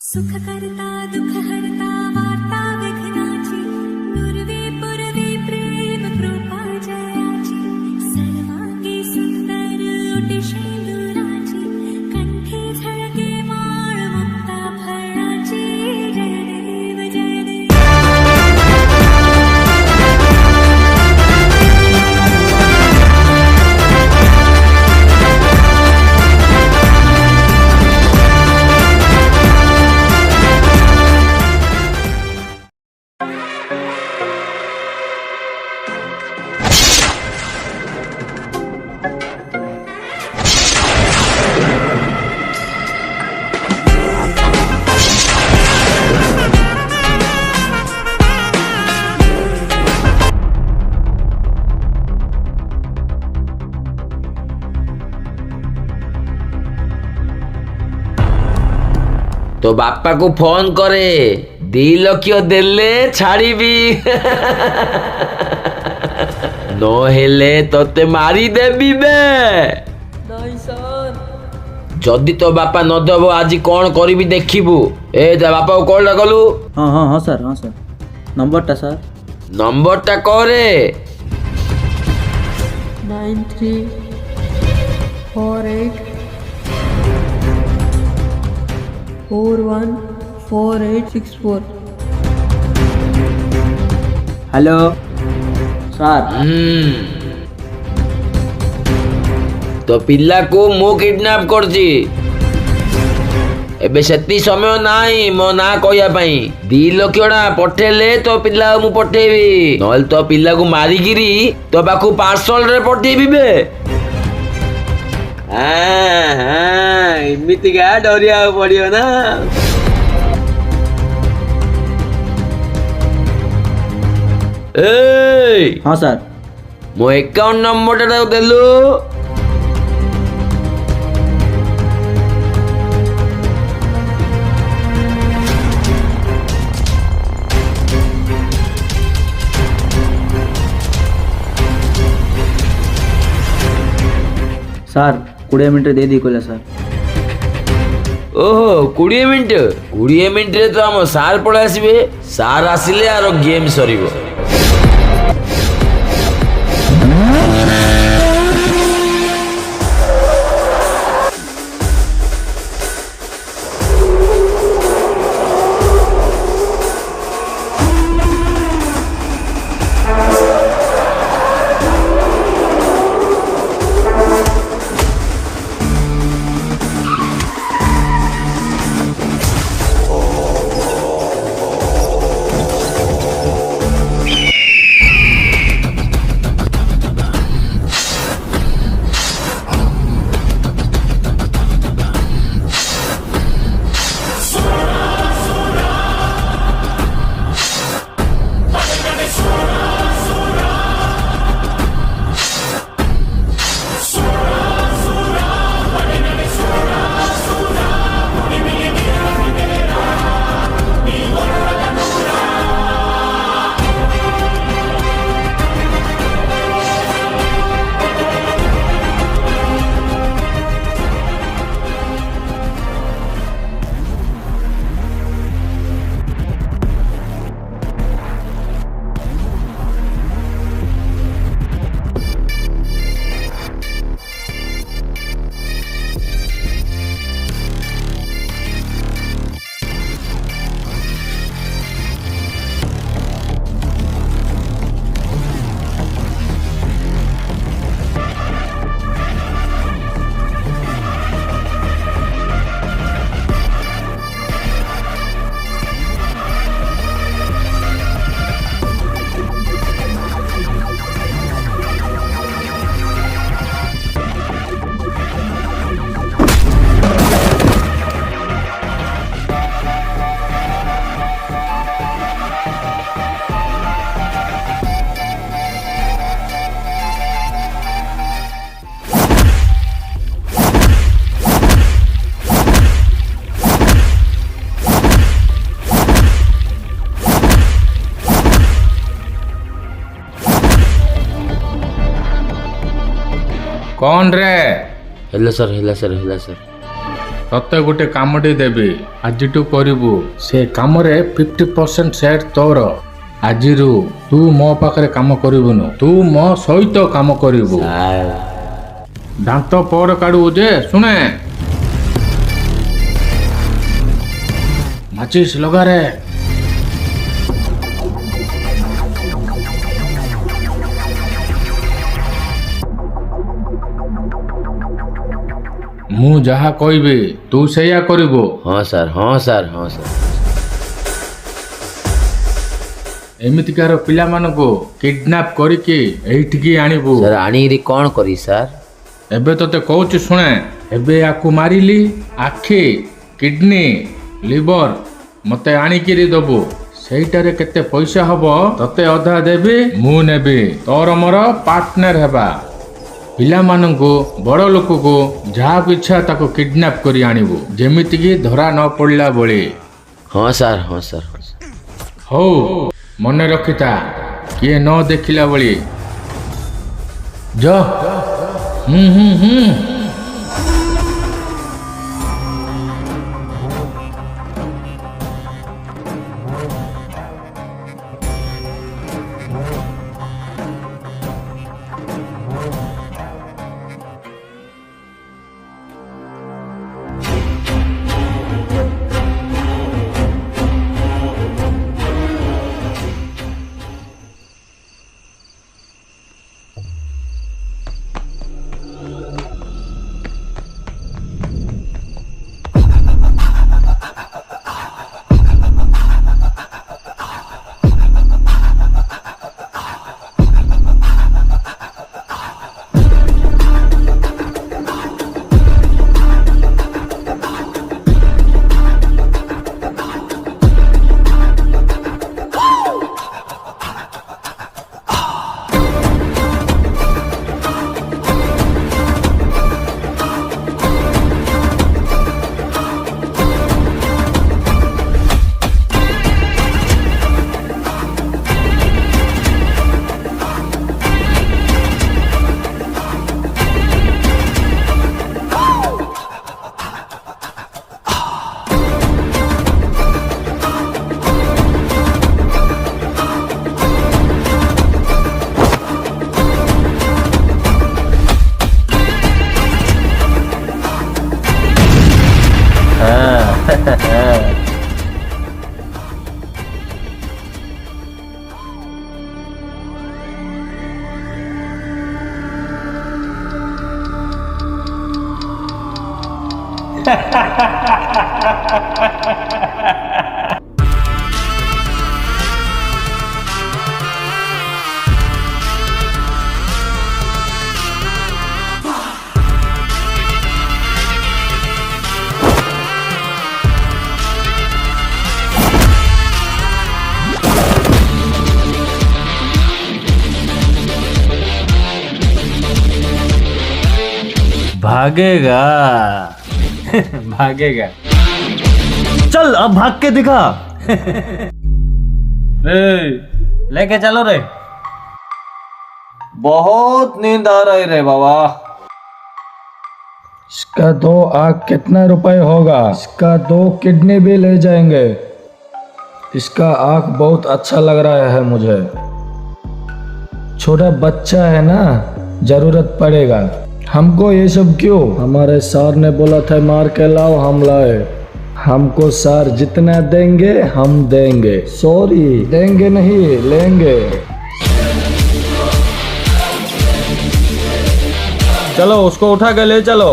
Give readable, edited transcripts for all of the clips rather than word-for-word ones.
सुख करता दुख हरता वार्ता विघ्नाची पूर्वे पूर्वे प्रेम कृपा जयाची सर्वांगी सुंदर ओटी शेंदुराची कंठी झळके माळ मुक्ता फळाची जय देव जय देव. तो बापा को फोन करे 2 लक्ष देले छाड़ीबी न हेले तोते मारी देबी बे नहीं सर जदि तो बापा न देव आज कौन करी देखिबू ए जा बापा को कॉल कलु हाँ सर नंबरटा सर नंबरटा करे 9348414864. हेलो सर तो पिला को मु किडनैप करची एबे सेती समय नाही मो ना कहया पई 2 लक्ष ना पठेले तो पिला मु पठेबी नहल तो पिला को मारिगिरी तो बाकू पार्सल रे पठेबी बे हाँ इमिति का डरिया पड़ियो ना ए हाँ सर मो अकाउंट नंबर टा देलु सर 20 मिनट दे दी कोला सर ओहो 20 मिनिट रे तो हम सार पळे आसीबे सार आसिले आरो गेम सरीबो कौन रे? हेलो सर ତତେ ଗୋଟେ କାମଟି ଦେବି, ଆଜିଠୁ କରିବୁ। ସେ କାମରେ 50% ସେଟ୍ ତୋର। ଆଜିରୁ ତୁ ମୋ ପାଖରେ କାମ କରିବୁନୁ, ତୁ ମୋ ସହିତ କାମ କରିବୁ। ସାର୍ ଦାନ୍ତ ପରେ କାଢିବୁ ଯେ, ଶୁଣେ। ମାଚିସ୍ ଲଗାରେ। ମୁଁ ଯାହା କହିବି ତୁ ସେଇଆ କରିବୁ। ହଁ ସାର୍, ହଁ ସାର୍, ହଁ ସାର୍। ଏମିତିକାର ପିଲାମାନଙ୍କୁ କିଡନାପ କରିକି ଏଇଠିକି ଆଣିବୁ। ସାର୍ ଆଣିକିରି କ'ଣ କରି ସାର୍? ଏବେ ତତେ କହୁଛି ଶୁଣେ। ଏବେ ଆକୁ ମାରିଲି, ଆଖି, କିଡନୀ, ଲିଭର ମତେ ଆଣିକିରି ଦବୁ। ସେଇଟାରେ କେତେ ପଇସା ହବ ତତେ ଅଧା ଦେବି, ମୁଁ ନେବି। ତୋର ମୋର ପାର୍ଟନର ହେବା। ପିଲାମାନଙ୍କୁ, ବଡ଼ ଲୋକକୁ ଯାହାକୁ ଇଚ୍ଛା ତାକୁ କିଡନାପ କରି ଆଣିବୁ, ଯେମିତିକି ଧରା ନ ପଡ଼ିଲା ଭଳି। ହଁ ସାର୍, ହଁ ସାର୍, ହଁ ସାର୍। ହଉ, ମନେ ରଖିଥା, କିଏ ନ ଦେଖିଲା ଭଳି। ଯ भागेगा भागेगा। चल अब भाग के दिखा। लेके चलो रे। बहुत नींद आ रही रे बाबा। इसका 2 आँख कितना रुपए होगा? इसका 2 किडनी भी ले जाएंगे। इसका आँख बहुत अच्छा लग रहा है मुझे। छोटा बच्चा है ना, जरूरत पड़ेगा। हमको ये सब क्यों? हमारे सर ने बोला था मार के लाओ, हम लाए। हमको सर जितना देंगे हम देंगे। सॉरी, देंगे नहीं, लेंगे। चलो उसको उठा के ले चलो।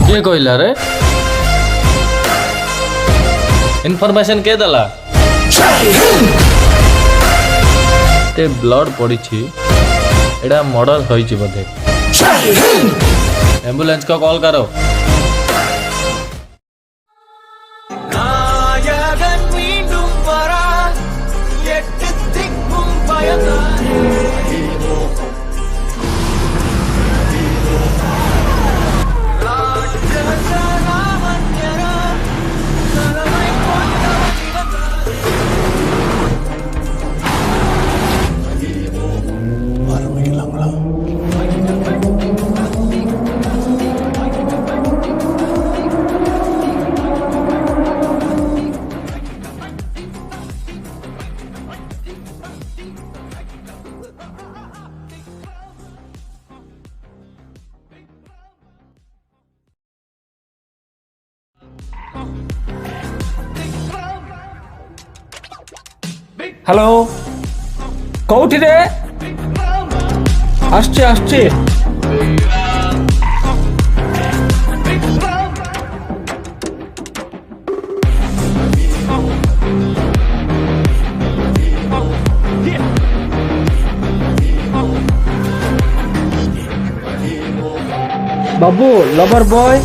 କିଏ କହିଲା ରେ? ଇନଫର୍ମେସନ କିଏ ଦେଲା? ଏତେ ବ୍ଲଡ୍ ପଡ଼ିଛି ଏଇଟା ମର୍ଡର ହୋଇଛି ବୋଧେ। एम्बुलेंस को कॉल करो। हेलो कौटी रे आसছে आसছে बाबू लवर बॉय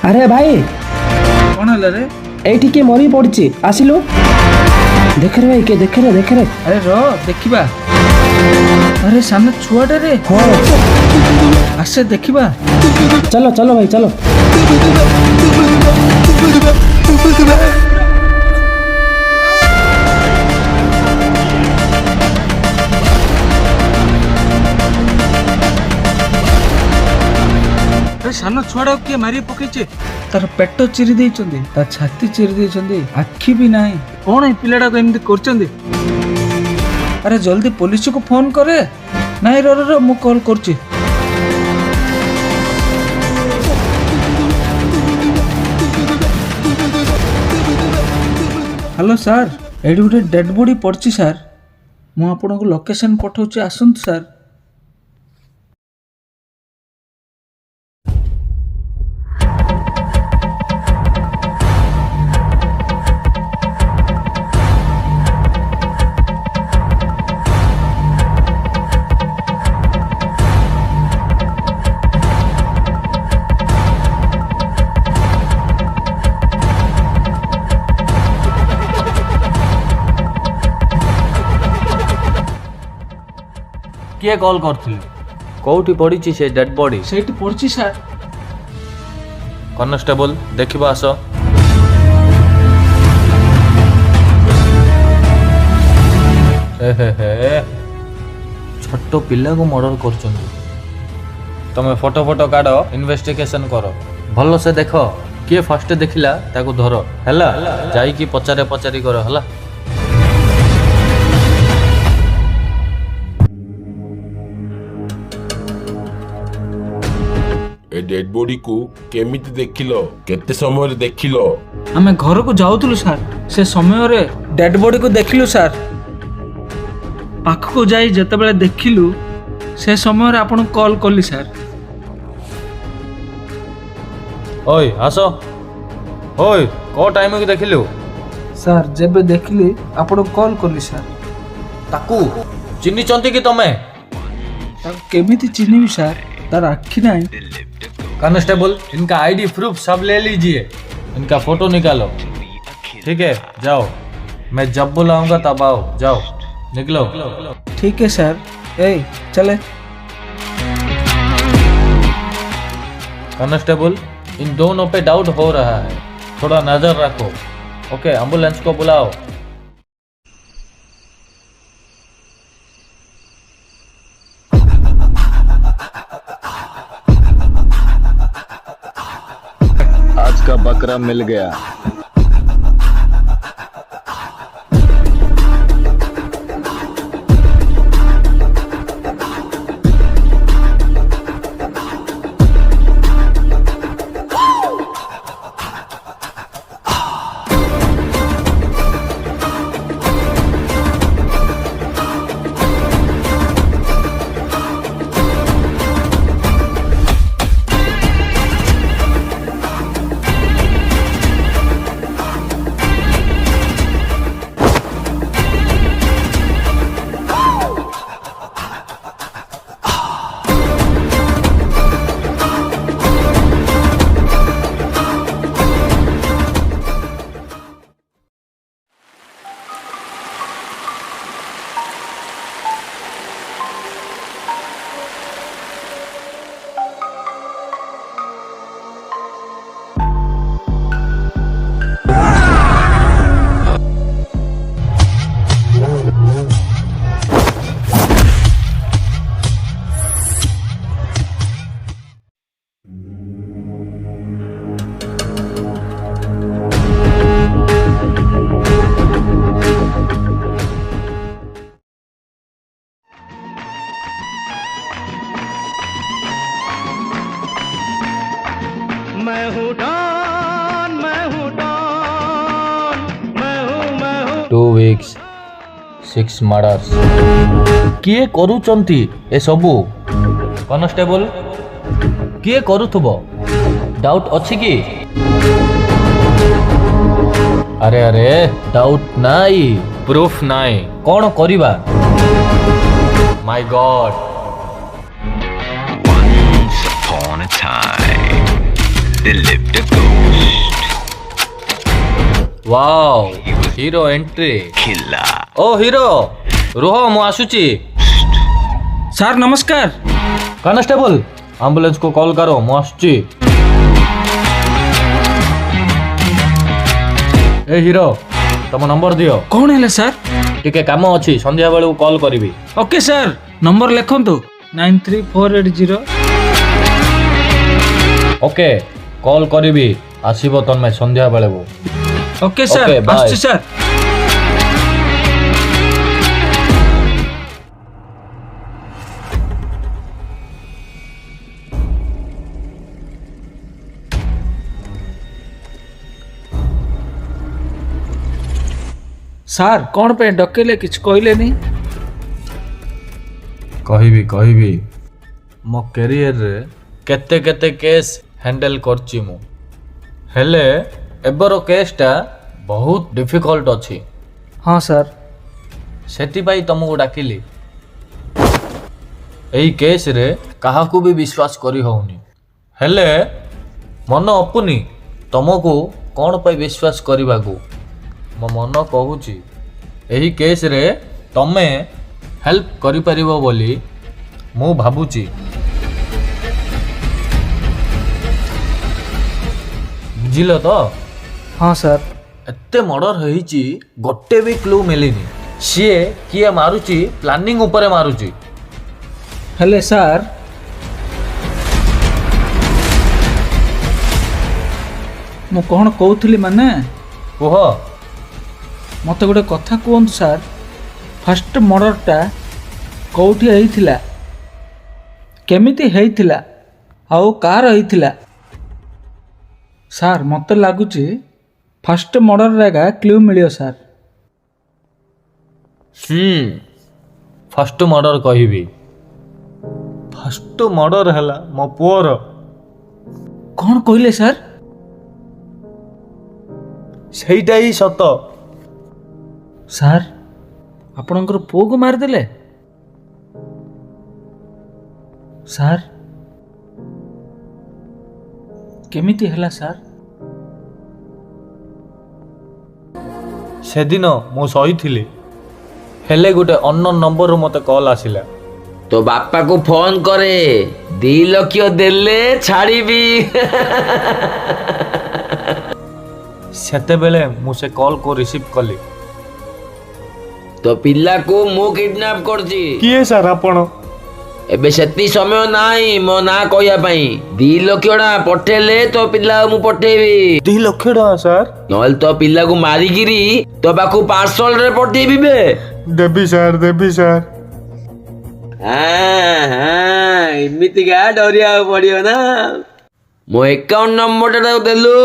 अरे भाई कौन है रे एठी के मरी पड़ची आसिलु देख रे भाई के देख रे अरे रो देखिबा अरे सामने छुआटे रे हाँ आसे देखिबा चलो चलो भाई चलो सामने छुआड़ा किए मारी पकईचे तार पेट चिरी देइचंदी ता छाती चिरी देइचंदी आखी भी नाही कौन है पिलाडा को एमती करचंदी अरे जल्दी पुलिस को फोन करे नाही रो रो मु कॉल करची हेलो सर एडी गोटे डेड बॉडी पड़ची सर मु आपन को लोकेशन पठाउची आसंत सर କିଏ କଲ୍ କରିଥିଲେ? କୋଉଠି ପଡ଼ିଛି ସେ ଡେଡ୍ ବଡି? ସେଇଠି ପଡିଛି ସାର୍। କନଷ୍ଟେବଲ ଦେଖିବ ଆସ। ଛୋଟ ପିଲାକୁ ମର୍ଡର କରୁଛନ୍ତି। ତମେ ଫଟୋ କାଢ, ଇନଭେଷ୍ଟିଗେସନ କର, ଭଲସେ ଦେଖ କିଏ ଫାଷ୍ଟ ଦେଖିଲା ତାକୁ ଧର ହେଲା। ଯାଇକି ପଚାରି କର ହେଲା। ଏ ଡେଡ୍ ବଡି କୁ କେମିତି ଦେଖିଲ? କେତେ ସମୟରେ ଦେଖିଲ? ଆମେ ଘରକୁ ଯାଉଥିଲୁ ସାର୍, ସେ ସମୟରେ ଡେଡ୍ ବଡିକୁ ଦେଖିଲୁ ସାର୍। ପାଖକୁ ଯାଇ ଯେତେବେଳେ ଦେଖିଲୁ ସେ ସମୟରେ ଆପଣଙ୍କୁ କଲ୍ କଲି ସାର୍। ଓଇ ଆସ। ଓଇ କୋଉ ଟାଇମକୁ ଦେଖିଲୁ? ସାର୍ ଯେବେ ଦେଖିଲି ଆପଣଙ୍କୁ କଲ୍ କଲି ସାର୍। ତାକୁ ଚିହ୍ନିଛନ୍ତି କି ତମେ? ତାକୁ କେମିତି ଚିହ୍ନିବି ସାର୍, ତାର ଆଖି ନାହିଁ। कांस्टेबल इनका आईडी प्रूफ सब ले लीजिए, इनका फोटो निकालो। ठीक है जाओ, मैं जब बुलाऊंगा तब आओ। जाओ निकलो। ठीक है सर। ए चले। कांस्टेबल इन दोनों पे डाउट हो रहा है, थोड़ा नजर रखो। ओके एम्बुलेंस को बुलाओ। आज का बकरा मिल गया। मैं हूँ डॉन, मैं हूँ डॉन, मैं हूँ 2 weeks 6 murders किए करूचंती ए सबू? कॉन्स्टेबल किए करूथबो? डाउट अछि की? अरे अरे डाउट नाई, प्रूफ नाई, कौन करिबा? My god. Upon a time, there lived a ghost. Wow hero entry. Killer. ओ हीरो रुह मु आसुची। सर नमस्कार। कांस्टेबल एम्बुलेंस को कॉल करो, मु आसुची। ए हीरो तम नंबर दियो। कौन है सर? टिके काम अछि, संध्या बेलू कॉल करिवि। ओके सर, नंबर लिखंतु 93480। ओके कॉल करिवि, आसीबो तन्मय संध्या बेलू। Okay sir, okay, bye. आसुची सर। ସାର୍ କ'ଣ ପାଇଁ ଡକେଇଲେ କିଛି କହିଲେନି? କହିବି ମୋ କ୍ୟାରିୟରରେ କେତେ କେତେ କେସ୍ ହ୍ୟାଣ୍ଡେଲ କରିଛି ମୁଁ, ହେଲେ ଏବେର କେସ୍ଟା ବହୁତ ଡିଫିକଲ୍ଟ ଅଛି। ହଁ ସାର୍। ସେଥିପାଇଁ ତମକୁ ଡାକିଲି। ଏଇ କେସ୍ରେ କାହାକୁ ବି ବିଶ୍ୱାସ କରି ହେଉନି, ହେଲେ ମନ ଅପୁନି ତମକୁ କ'ଣ ପାଇଁ ବିଶ୍ୱାସ କରିବାକୁ। ମୋ ମନ କହୁଛି ଏହି କେସ୍ରେ ତମେ ହେଲ୍ପ କରିପାରିବ ବୋଲି ମୁଁ ଭାବୁଛି ବୁଝିଲ ତ? ହଁ ସାର୍। ଏତେ ମର୍ଡର ହେଇଛି ଗୋଟେ ବି କ୍ଲୁ ମିଳିନି। ସିଏ କିଏ ମାରୁଛି ପ୍ଲାନିଂ ଉପରେ ମାରୁଛି। ହେଲେ ସାର୍ ମୁଁ କ'ଣ କହୁଥିଲି ମାନେ କୁହ। ମୋତେ ଗୋଟେ କଥା କୁହନ୍ତୁ ସାର୍, ଫାଷ୍ଟ ମର୍ଡରଟା କେଉଁଠି ହେଇଥିଲା, କେମିତି ହେଇଥିଲା, ଆଉ କାହାର ହେଇଥିଲା? ସାର୍ ମୋତେ ଲାଗୁଛି ଫାଷ୍ଟ ମର୍ଡରରେ ଏକା କ୍ଲୁ ମିଳିବ ସାର୍। ଫାଷ୍ଟ ମର୍ଡର କହିବି। ଫାଷ୍ଟ ମର୍ଡର ହେଲା ମୋ ପୁଅର। କ'ଣ କହିଲେ ସାର୍? ସେଇଟା ହିଁ ସତ। ସାର୍ ଆପଣଙ୍କର ପୁଅକୁ ମାରିଦେଲେ? ସାର୍ କେମିତି ହେଲା ସାର୍? ସେଦିନ ମୁଁ ଶୋଇଥିଲି, ହେଲେ ଗୋଟେ ଅନନୋନ୍ ନମ୍ବରରୁ ମୋତେ କଲ୍ ଆସିଲା। ତୋ ବାପାକୁ ଫୋନ କରେ, 2 ଲକ୍ଷ ଦେଲେ ଛାଡ଼ିବି। ସେତେବେଳେ ମୁଁ ସେ କଲ୍କୁ ରିସିଭ୍ କଲି। ତୋ ପିଲାକୁ ମୁଁ କିଡନାପ କରିଛି। କିଏ ସାର୍ ଆପଣ? ଏବେ ସେତିକି ସମୟ ନାହିଁ ମୋ ନାଁ କହିବା ପାଇଁ। 2 ଲକ୍ଷ ଟଙ୍କା ପଠେଇଲେ ତୋ ପିଲା ମୁଁ ପଠେଇବି। 2 ଲକ୍ଷ ଟଙ୍କା ସାର୍? ନହେଲେ ତୋ ପିଲାକୁ ମାରିକିରି ତୋ ପାଖକୁ ପାର୍ସଲରେ ପଠେଇବି ବେ। ଦେବି ସାର୍, ଦେବି ସାର୍। ଏମିତିକା ଡରିବାକୁ ପଡିବ ନା। ମୋ ଆକାଉଣ୍ଟ ନମ୍ବରଟା ତାକୁ ଦେଲୁ।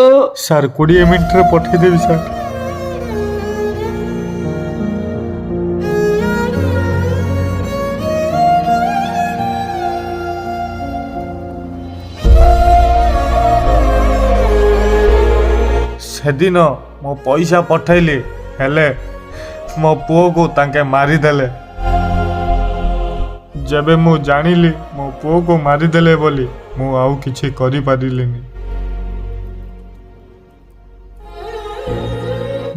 ସାର୍ 20 ମିନିଟ୍ରେ ପଠେଇଦେବି ସାର୍। ସେଦିନ ମୁଁ ପଇସା ପଠେଇଲି, ହେଲେ ମୋ ପୁଅକୁ ତାଙ୍କେ ମାରିଦେଲେ। ଯେବେ ମୁଁ ଜାଣିଲି ମୋ ପୁଅକୁ ମାରିଦେଲେ ବୋଲି, ମୁଁ ଆଉ କିଛି କରିପାରିଲିନି।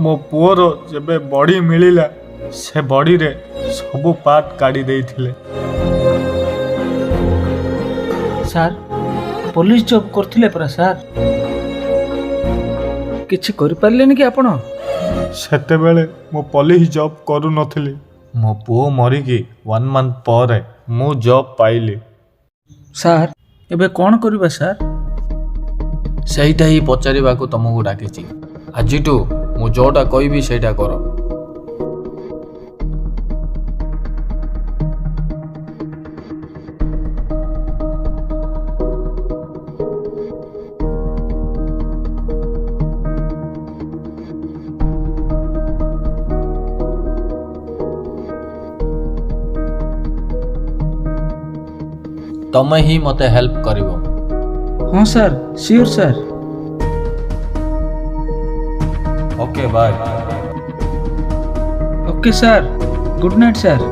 ମୋ ପୁଅର ଯେବେ ବଡି ମିଳିଲା, ସେ ବଡିରେ ସବୁ ପାର୍ଟ କାଢି ଦେଇଥିଲେ। ସାର୍ ପୋଲିସ ଜବ୍ କରୁଥିଲେ ପରା ସାର୍, କିଛି କରିପାରିଲେନି କି ଆପଣ? ସେତେବେଳେ ମୁଁ ପୋଲିସ ଜବ୍ କରୁନଥିଲି। ମୋ ପୁଅ ମରିକି 1 ମନ୍ଥ ପରେ ମୁଁ ଜବ୍ ପାଇଲି। ସାର୍ ଏବେ କ'ଣ କରିବା ସାର୍? ସେଇଟା ହିଁ ପଚାରିବାକୁ ତମକୁ ଡାକିଛି। ଆଜିଠୁ ମୁଁ ଯୋଉଟା କହିବି ସେଇଟା କର। ତମେ ହିଁ ମୋତେ ହେଲ୍ପ କରିବ। ହଁ sir, sure sir. Okay bye. Okay sir, good night sir.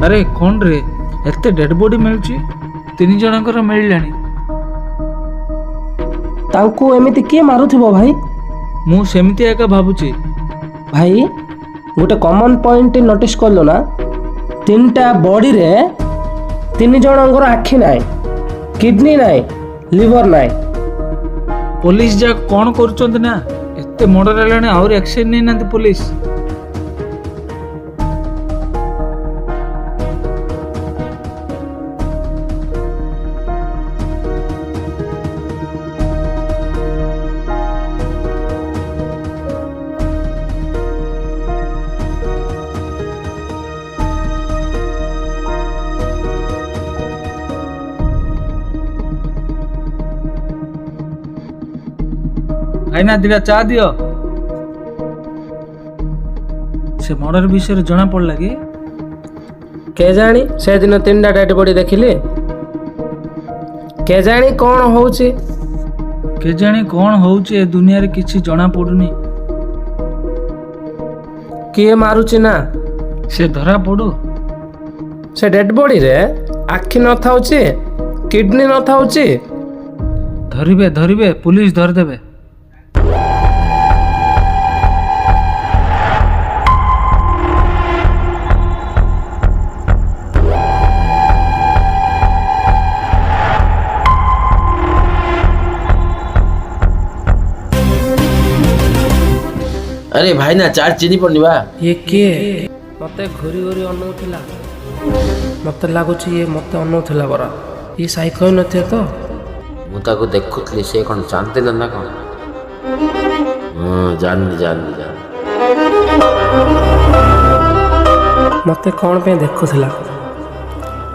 ଆରେ କ'ଣ ରେ ଏତେ ଡେଡ୍ ବଡି ମିଳୁଛି? 3 ଜଣଙ୍କର ମିଳିଲାଣି। ତାଙ୍କୁ ଏମିତି କିଏ ମାରୁଥିବ ଭାଇ? ମୁଁ ସେମିତି ଏକା ଭାବୁଛି। ଭାଇ ଗୋଟେ କମନ୍ ପଏଣ୍ଟ ନୋଟିସ୍ କଲୁ ନା? 3ଟା ବଡ଼ିରେ 3 ଜଣଙ୍କର ଆଖି ନାହିଁ, କିଡନୀ ନାହିଁ, ଲିଭର ନାହିଁ। ପୋଲିସ ଯାକ କ'ଣ କରୁଛନ୍ତି ନା, ଏତେ ମର୍ଡର ହେଲାଣି ଆହୁରି ଆକ୍ସନ ନେଇନାହାନ୍ତି ପୋଲିସ। ଭାଇନା 2ଟା ଚା ଦିଅ। ସେ ମର୍ଡର ବିଷୟରେ ଜଣା ପଡ଼ିଲା କି? କେଜାଣି ସେଦିନ 3ଟା ଡେଡ୍ ବଡି ଦେଖିଲି। କେଜାଣି କ'ଣ ହଉଛି? କେଜାଣି କ'ଣ ହଉଛି ଏ ଦୁନିଆରେ କିଛି ଜଣା ପଡୁନି। କିଏ ମାରୁଛି ନା? ସେ ଧରା ପଡୁ। ସେ ଡେଡ୍ ବଡିରେ ଆଖି ନଥାଉଛି, କିଡନୀ ନଥାଉଛି। ଧରିବେ ଧରିବେ, ପୁଲିସ ଧରିଦେବେ। अरे भाई ना चार चिनी पड़नी बा ये किए मते घुरी घुरी अनौथिला मते लागुଛି ये मते अनौथिला बरा ये साइको नथे तो ମୁଁ ତାକୁ ଦେଖୁଥିଲି ସେ କ'ଣ ଜାଣିଦେଲା ନା କ'ଣ ହଁ ଜାଣିଲି ଜାଣିଲି ଜାଣିଲି मते कौन पे देखुला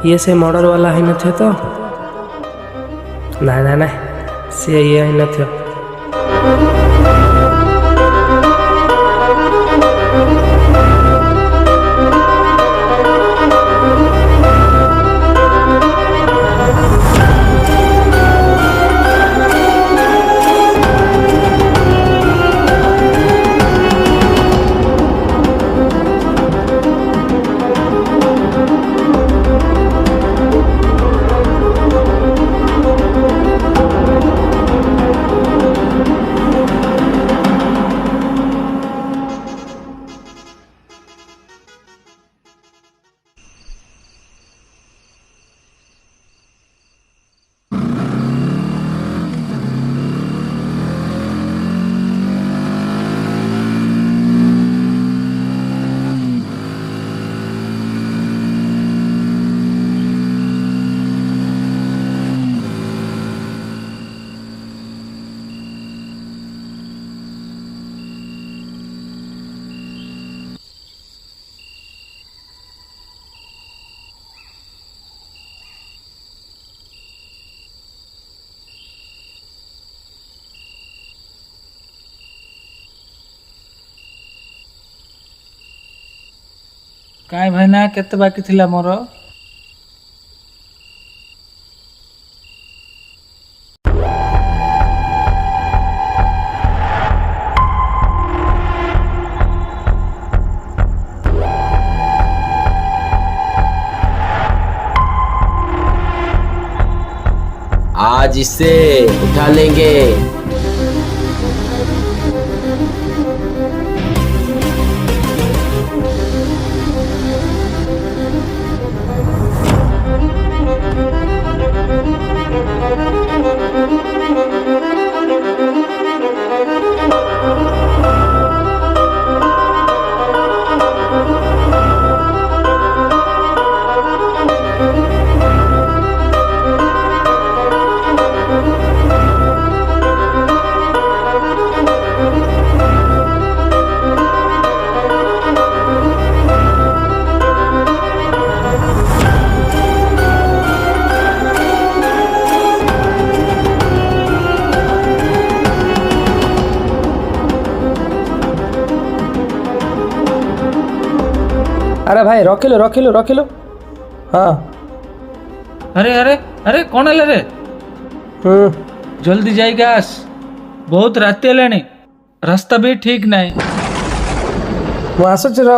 ये से मर्डर वाला ही नथे तो ना ना ना से ये ही नथे କାଇଁ ଭାଇନା କେତେ ବାକି ଥିଲା ମୋର? आज इससे उठा लेंगे अरे भाई रखिलो रखिलो रखिलो हाँ अरे अरे अरे कौन है रे? जल्दी जाइए आस बहुत राति हेलानी रास्ता भी ठीक नहीं मु आसुची र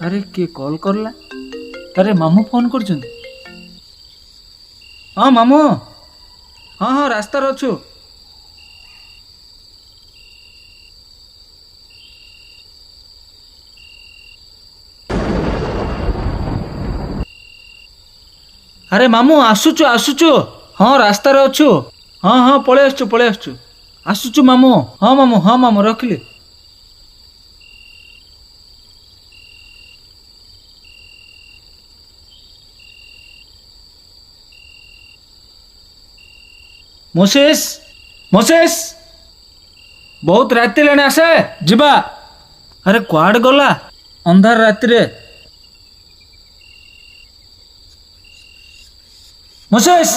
अरे किए कॉल करला? अरे मामू फोन कर हाँ मामू हाँ हाँ रास्ता अच्छु अरे मामू आसुचु आसुचु हाँ रास्ता अच्छु हाँ हाँ पळे आसुचु आसुचु मामू हाँ मामू रखिली मोसेस मोसेस बहुत राति लेने आसे जिबा अरे कुआड गला अंधार राति रे मोसेस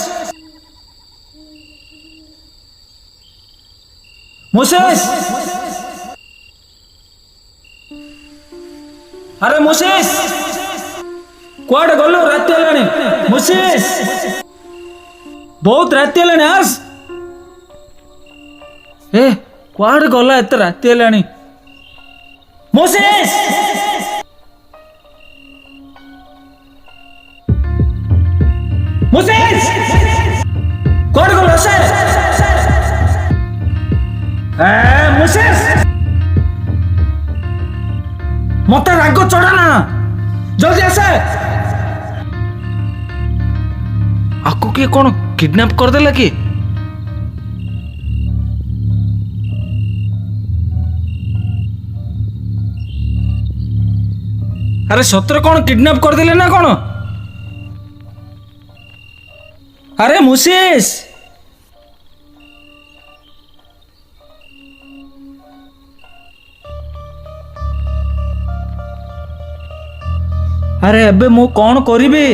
मोसेस अरे मोसेस कुआड गलो राति लेने मोसेस बहुत राति हेलानी आस ए कुआड गला एत राति हेलानी मोसेस मोसेस कुआड गला से मोसेस ମତେ ରାଗ ଚଢାନା ଜଲ୍ଦି ଆସେ। ଆକୁ କିଏ କଣ କିଡନାପ କରିଦେଲା କି? ଆରେ ସତରେ କଣ କିଡନାପ କରିଦେଲେ ନା କଣ? ଆରେ ମୁସିସ୍, ଆରେ ଏବେ ମୁଁ କଣ କରିବି?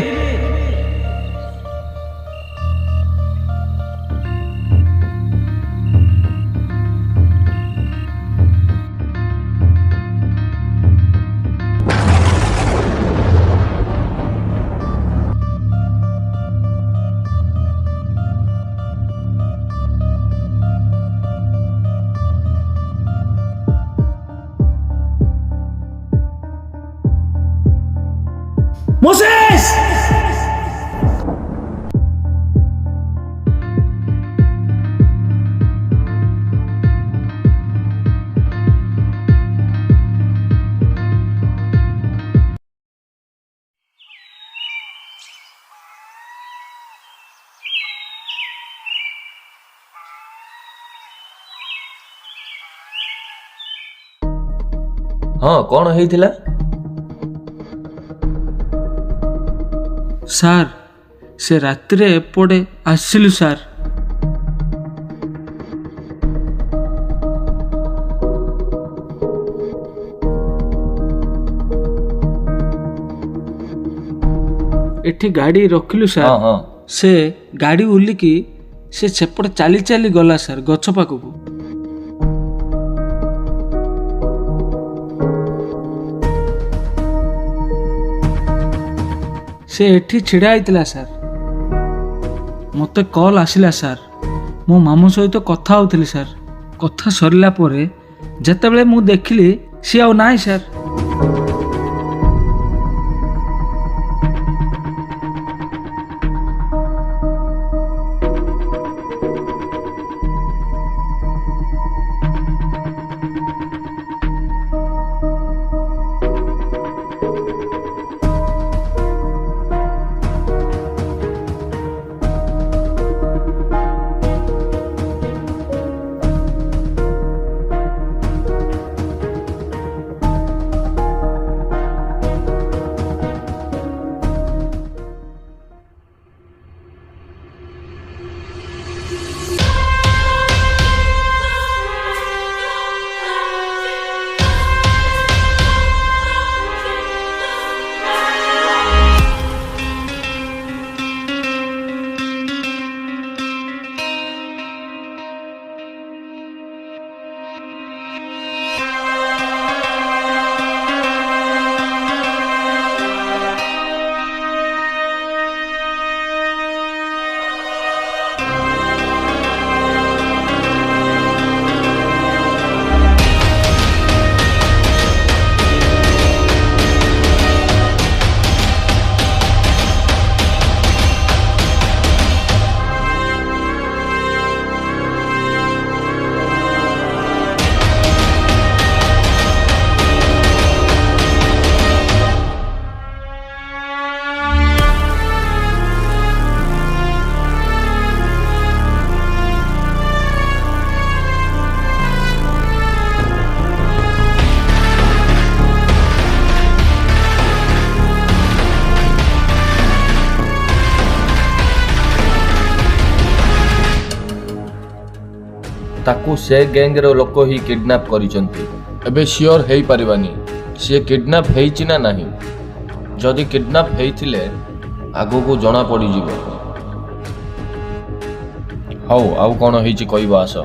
Moses! ହଁ କଣ ହେଇଥିଲା? ସାର୍ ସେ ରାତିରେ ଏପଟେ ଆସିଲୁ ସାର୍। ଏଠି ଗାଡ଼ି ରଖିଲୁ ସାର୍। ହଁ। ସେ ଗାଡ଼ି ଓହ୍ଲିକି ସେ ସେପଟେ ଚାଲି ଚାଲି ଗଲା ସାର୍ ଗଛ ପାଖକୁ। ସେ ଏଠି ଛିଡ଼ା ହେଇଥିଲା ସାର୍। ମୋତେ କଲ୍ ଆସିଲା ସାର୍। ମୋ ମାମୁଁ ସହିତ କଥା ହେଉଥିଲି ସାର୍। କଥା ସରିଲା ପରେ ଯେତେବେଳେ ମୁଁ ଦେଖିଲି ସିଏ ଆଉ ନାହିଁ ସାର୍। ତାକୁ ସେ ଗ୍ୟାଙ୍ଗର ଲୋକ ହିଁ କିଡନାପ କରିଛନ୍ତି। ଏବେ ସିଓର ହେଇପାରିବାନି ସିଏ କିଡନାପ ହେଇଛି ନା ନାହିଁ। ଯଦି କିଡନାପ ହେଇଥିଲେ ଆଗକୁ ଜଣା ପଡ଼ିଯିବ। ହଉ ଆଉ କ'ଣ ହେଇଛି କହିବ ଆସ।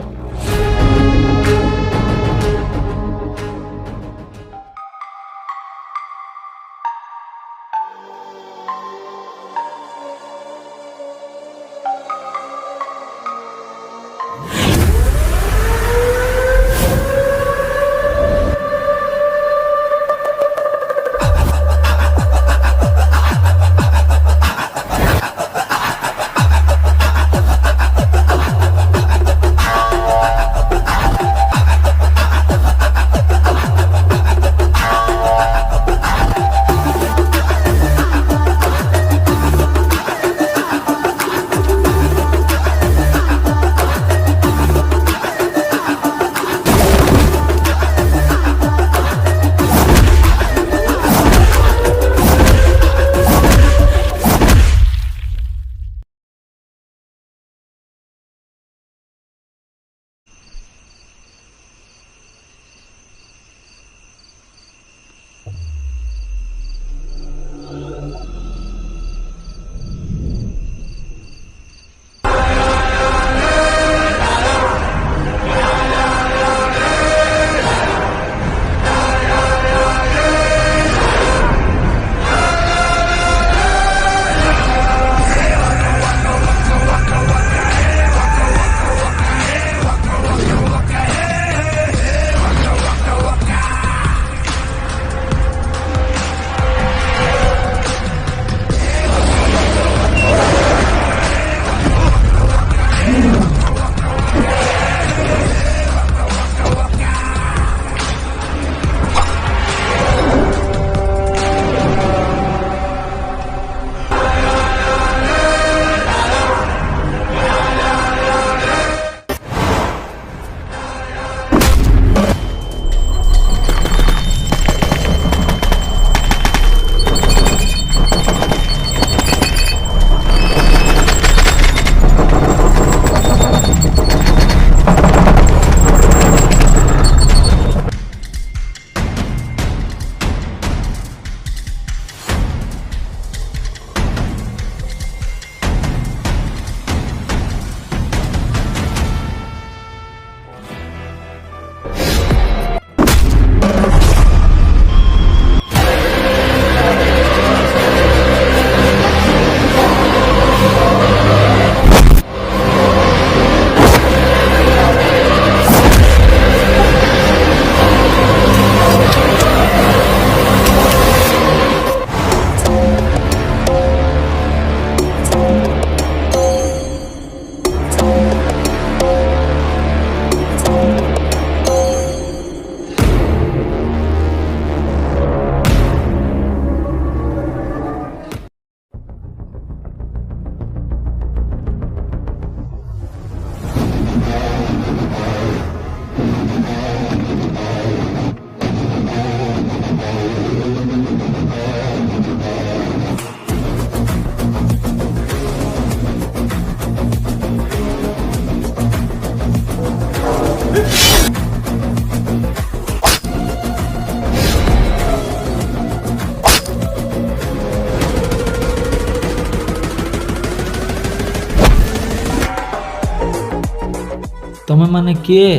ତମେ ମାନେ କିଏ?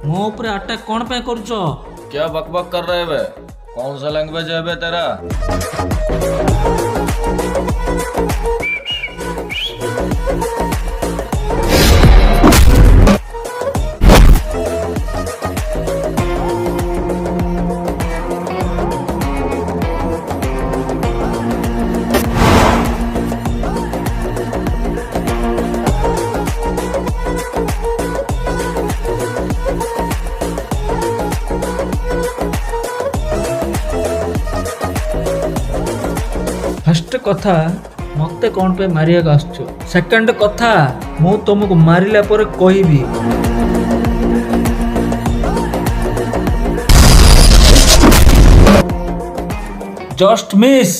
ମୋ ଉପରେ ଆଟାକ୍ କ'ଣ ପାଇଁ କରୁଛ? क्या बकबक कर रहे बे? कौन सा लैंग्वेज है बे तेरा? ଫାର୍ଷ୍ଟ କଥା ମତେ କ'ଣ ପାଇଁ ମାରିବାକୁ ଆସୁଛ? ସେକେଣ୍ଡ କଥା ମୁଁ ତମକୁ ମାରିଲା ପରେ କହିବି। Just miss.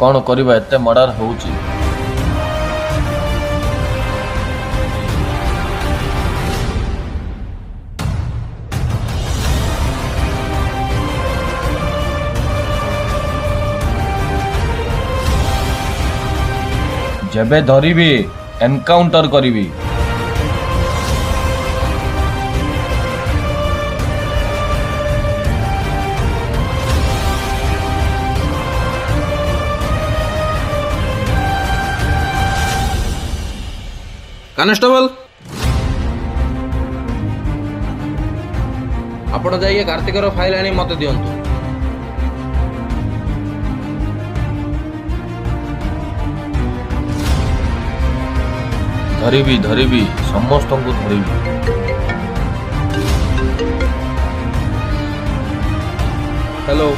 कौन करिबा एते मर्डर होउची जेबे धरिबी एनकाउंटर करिबी କନେଷ୍ଟବଳ ଆପଣ ଯାଇକି କାର୍ତ୍ତିକର ଫାଇଲ ଆଣି ମତେ ଦିଅନ୍ତୁ। ଧରିବି ସମସ୍ତଙ୍କୁ ଧରିବି। Hello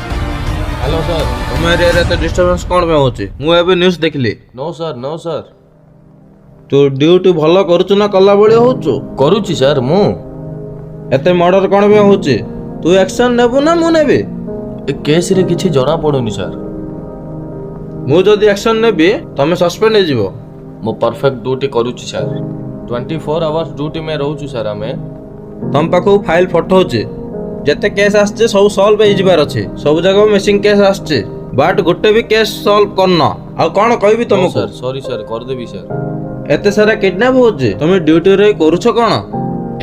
hello sir. ତମ ଏରିଆରେ ଏତେ ଡିଷ୍ଟର୍ବାନ୍ସ କ'ଣ ପାଇଁ ହେଉଛି? ମୁଁ ଏବେ ନ୍ୟୁଜ୍ ଦେଖିଲି। No sir. ତୁ ଡ୍ୟୁଟି ଭଲ କରୁଛୁ ନା କଲା ଭଳି ହଉଛୁ? କରୁଛି ସାର୍ ମୁଁ। ଏତେ ମର୍ଡର କ'ଣ ପାଇଁ ହଉଛି? ତୁ ଆକ୍ସନ ନେବୁ ନା ମୁଁ ନେବି? ଏ କେସ୍ରେ କିଛି ଜଣା ପଡୁନି ସାର୍। ମୁଁ ଯଦି ଆକ୍ସନ ନେବି ତମେ ସସ୍ପେଣ୍ଡ ହେଇଯିବ। ମୁଁ ପରଫେକ୍ଟ ଡ୍ୟୁଟି କରୁଛି ସାର୍। 24 ଆୱାର୍ସ ଡ୍ୟୁଟି ମେ ରହୁଛୁ ସାର୍ ଆମେ। ତମ ପାଖକୁ ଫାଇଲ ପଠଉଛି। ଯେତେ କେସ୍ ଆସିଛି ସବୁ ସଲ୍ଭ ହେଇଯିବାର ଅଛି। ସବୁ ଜାଗା ମିସିଂ କେସ୍ ଆସିଛି, ବଟ୍ ଗୋଟେ ବି କେସ୍ ସଲ୍ଭ କରିନ। ଆଉ କ'ଣ କହିବି ତମକୁ? ସାର୍ ସରି ସାର୍, କରିଦେବି ସାର୍। ଏତେ ସାରା କିଡନାପ ହଉଛି, ତମେ ଡ୍ୟୁଟିରେ କରୁଛ କ'ଣ?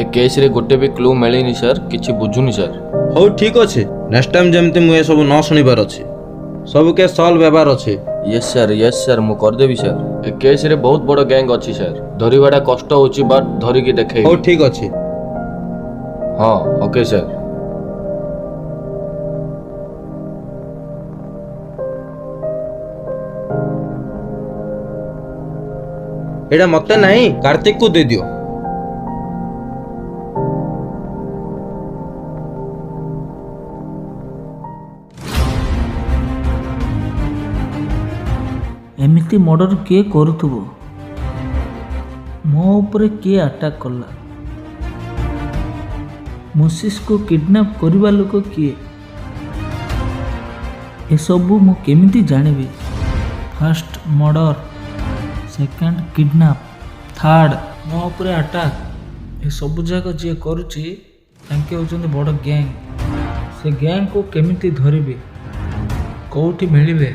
ଏ କେସ୍ରେ ଗୋଟେ ବି କ୍ଲୁ ମିଳିନି ସାର୍, କିଛି ବୁଝୁନି ସାର୍। ହଉ ଠିକ୍ ଅଛି, ନେକ୍ସଟ ଟାଇମ୍ ଯେମିତି ମୁଁ ଏସବୁ ନ ଶୁଣିବାର ଅଛି। ସବୁ କେସ୍ ସଲ୍ଭ ହେବାର ଅଛି। ୟେସ୍ ସାର୍ ମୁଁ କରିଦେବି ସାର୍। ଏ କେସ୍ରେ ବହୁତ ବଡ଼ ଗ୍ୟାଙ୍ଗ ଅଛି ସାର୍। ଧରିବାଟା କଷ୍ଟ ହେଉଛି, ବଟ୍ ଧରିକି ଦେଖେଇ। ହଉ ଠିକ୍ ଅଛି। ହଁ ଓକେ ସାର୍। ଏଇଟା ମତେ ନାହିଁ, କାର୍ତ୍ତିକକୁ ଦେଇଦିଅ। ଏମିତି ମର୍ଡର କିଏ କରୁଥିବ? ମୋ ଉପରେ କିଏ ଆଟାକ୍ କଲା? ମୋସିସକୁ କିଡନାପ କରିବା ଲୋକ କିଏ? ଏସବୁ ମୁଁ କେମିତି ଜାଣିବି? First murder, second kidnap, third ମୋ ଉପରେ ଆଟାକ୍। ଏସବୁ ଯାକ ଯିଏ କରୁଛି ତାଙ୍କେ ହେଉଛନ୍ତି ବଡ଼ ଗ୍ୟାଙ୍ଗ। ସେ ଗ୍ୟାଙ୍ଗକୁ କେମିତି ଧରିବି? କେଉଁଠି ମିଳିବେ?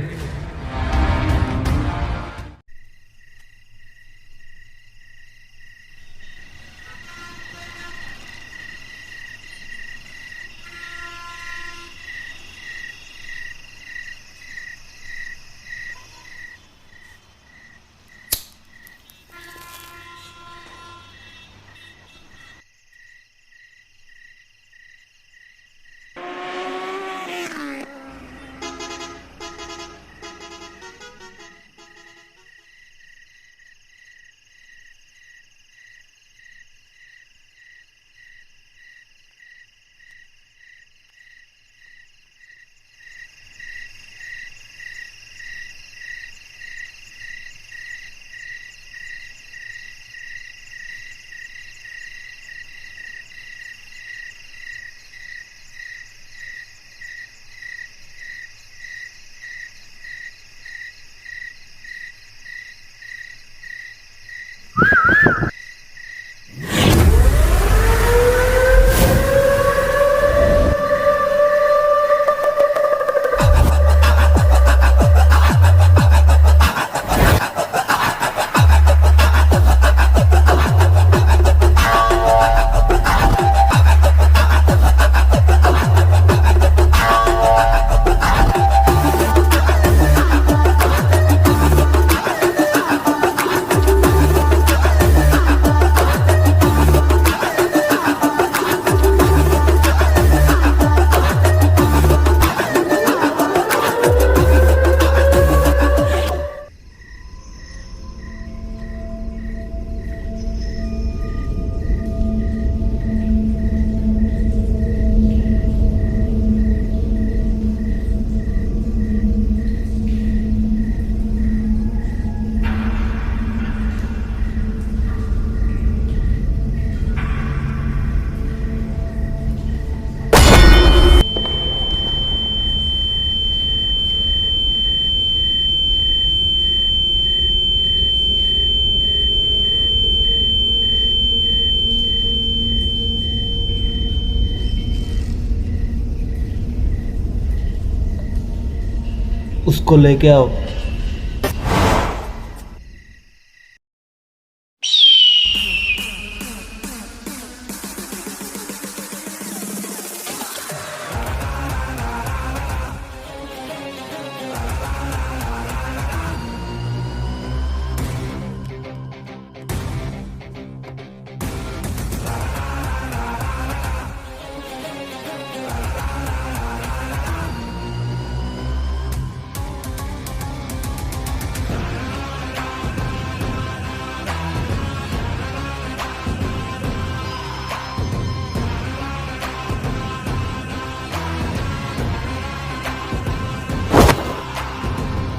उसको लेके आओ।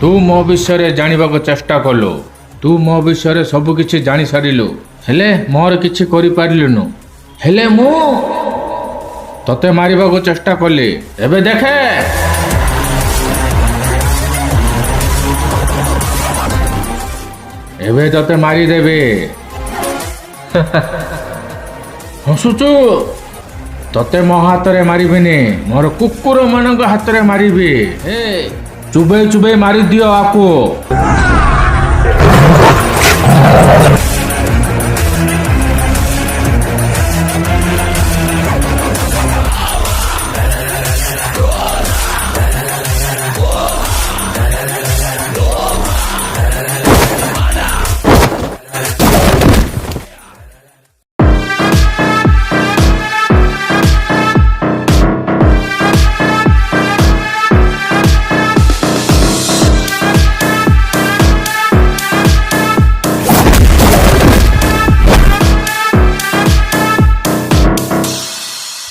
तू मो विषय जानिबाको चेष्टा कलु तू मो विषय सब किछि जानि सारिलु हेले मोर किछि करि पारिलुनु हेले मु तते मारिबाको चेष्टा कली एबे देखे एबे तते मारी देबे हसुचु तते मो हातरे मारिबिनी मोर कुकुर मानक हातरे मारिबी हे चुबे चुबे मारी दियो आको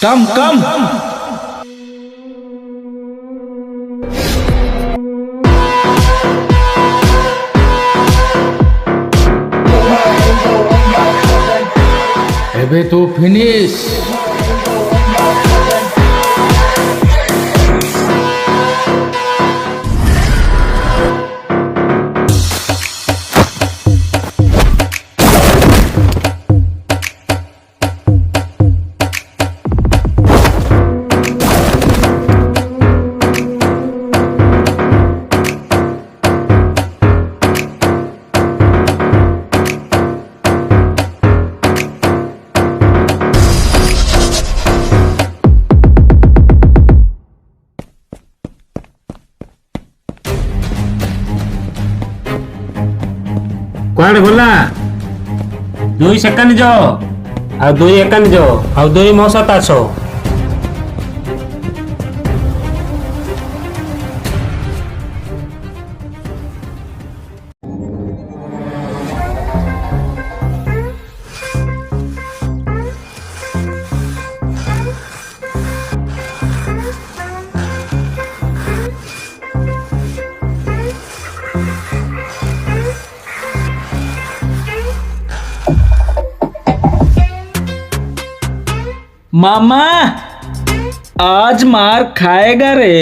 कम कम एबे तू फिनिश କୁଆଡ଼େ ଗଲା 2 ସେକେଣ୍ଡ ଯ ଆଉ 2 ଏକାନି ଯ ଆଉ 2 ମୋ ସହିତ ଆସ मामा आज मार खाएगा रे।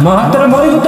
ମୋ ହାତରେ ମରିବୁ ତ।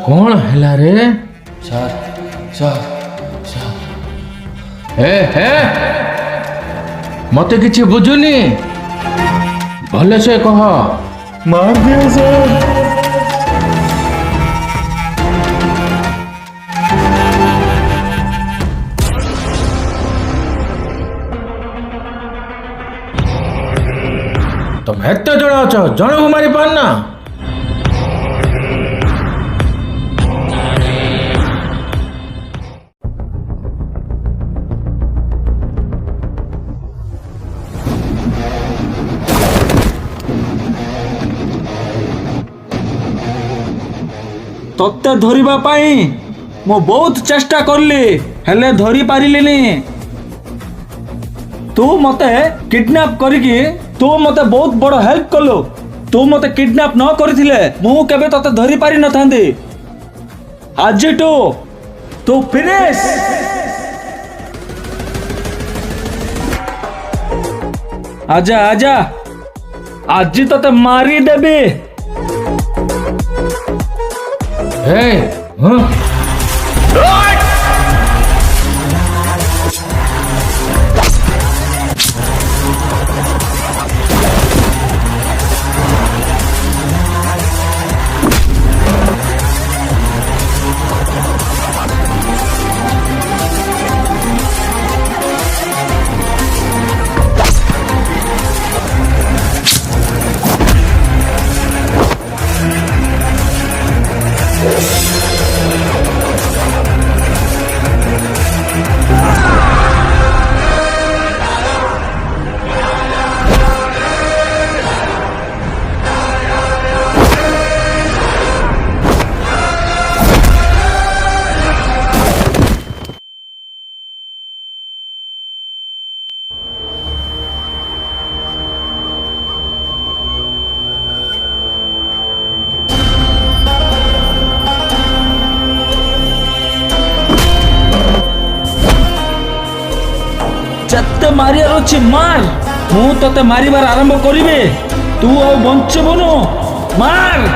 कौन हैला रे? हे मते किछि बुझुनी भले से कह। मार दिया सर। तुम एते जण अछ जण को मारी पारना। तत्ते धरिबा पाई मो बहुत चेष्टा करली हेले धरी पारिलिनी। तू मते किडनैप करिकी तू मते बहुत बड़ हेल्प कलु। तू मते किडनैप न करथिले मु केबे तते धरि पारि न थांदी आज तू फिनिश आजा आजा आज तते मारी देबी हे हाँ जत्ते मारियार अछि मार मु तते मारिबार आरंभ करिबे तू आ बंचबनु मार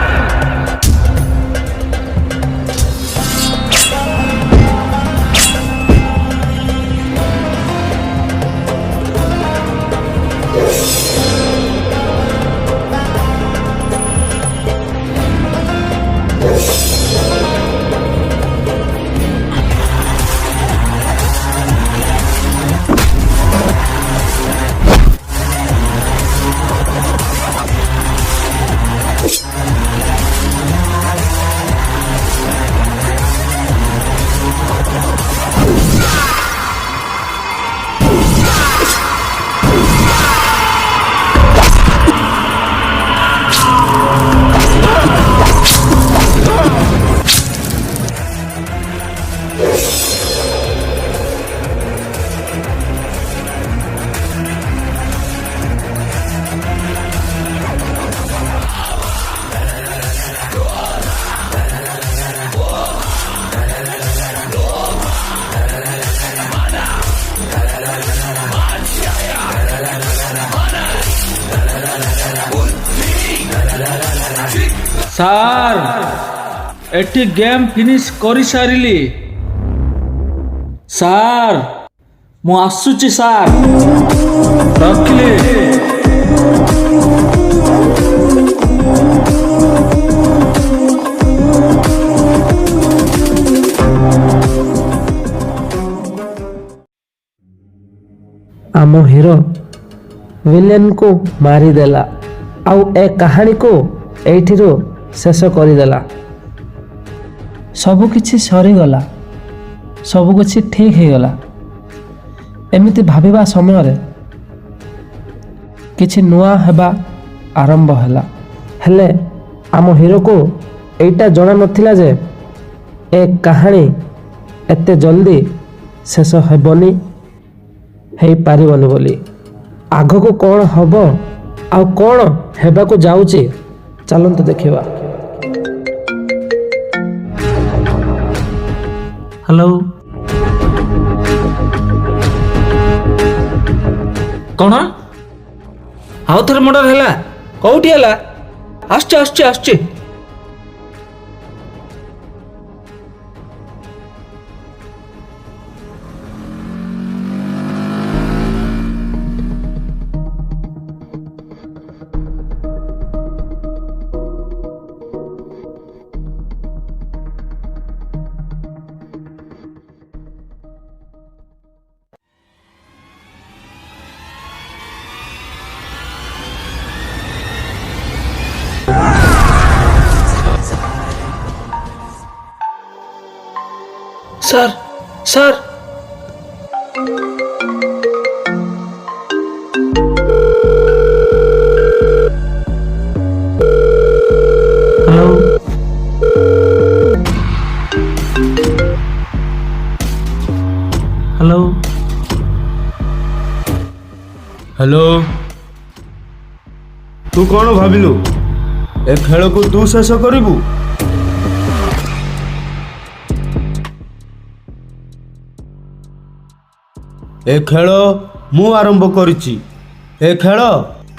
सार एटी गेम फिनिश करी सारिली सार मु आसुची सार रखली आम हीरो विलेन को मारिदेला आउ ए कहानी को एठिरो शेष करदेला सबकिछि सरीगला सबकिछि ठीक होगला एमिति भाबिबा समय किछि नुआ हेबा आरंभ हैला हेले आम हीरो को एटा जणा नथिला जे ए कहानी एते जल्दी शेष हेबनी हेई पारिबनी बोली आगो को कौन हब आ कौन हेबा को जाउची चलंतु देखिबा। हेलो कौन आउ थरे मर्डर हैला कोठी हैला आस्चे सर हेलो हेलो हेलो तू कौन भाविलु ଏ ଖେଳକୁ ତୁ ଶେଷ କରିବୁ। ଏ ଖେଳ ମୁଁ ଆରମ୍ଭ କରିଛି। ଏ ଖେଳ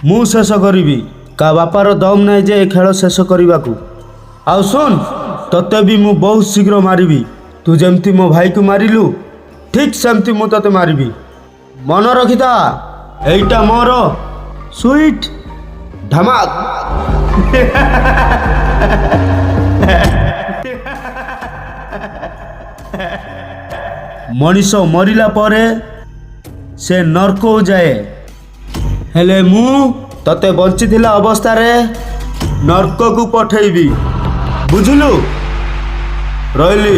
ମୁଁ ଶେଷ କରିବି। କା ବାପାର ଦମ ନାହିଁ ଯେ ଏ ଖେଳ ଶେଷ କରିବାକୁ। ଆଉ ଶୁଣ, ତତେ ବି ମୁଁ ବହୁତ ଶୀଘ୍ର ମାରିବି। ତୁ ଯେମିତି ମୋ ଭାଇକୁ ମାରିଲୁ ଠିକ୍ ସେମିତି ମୁଁ ତତେ ମାରିବି। ମନେ ରଖିଥା, ଏଇଟା ମୋର ସୁଇଟ୍ ଧମାକ। ମଣିଷ ମରିଲା ପରେ ସେ ନର୍କକୁ ଯାଏ, ହେଲେ ମୁଁ ତତେ ବଞ୍ଚିଥିଲା ଅବସ୍ଥାରେ ନର୍କକୁ ପଠେଇବି। ବୁଝିଲୁ? ରହିଲି।